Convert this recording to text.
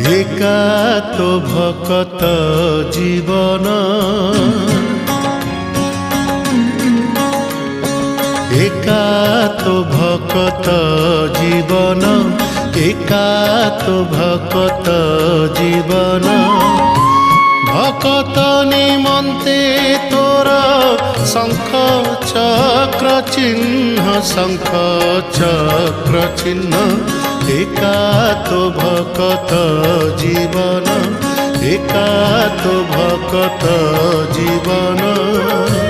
एकात भकत जीवन एकात भकत जीवन एकात भकत जीवन भकत निमन्ते तोर शंख चक्र चिन्ह शंख चक्र चिन्ह एकात भकत जीवन एकात भकत जीवन।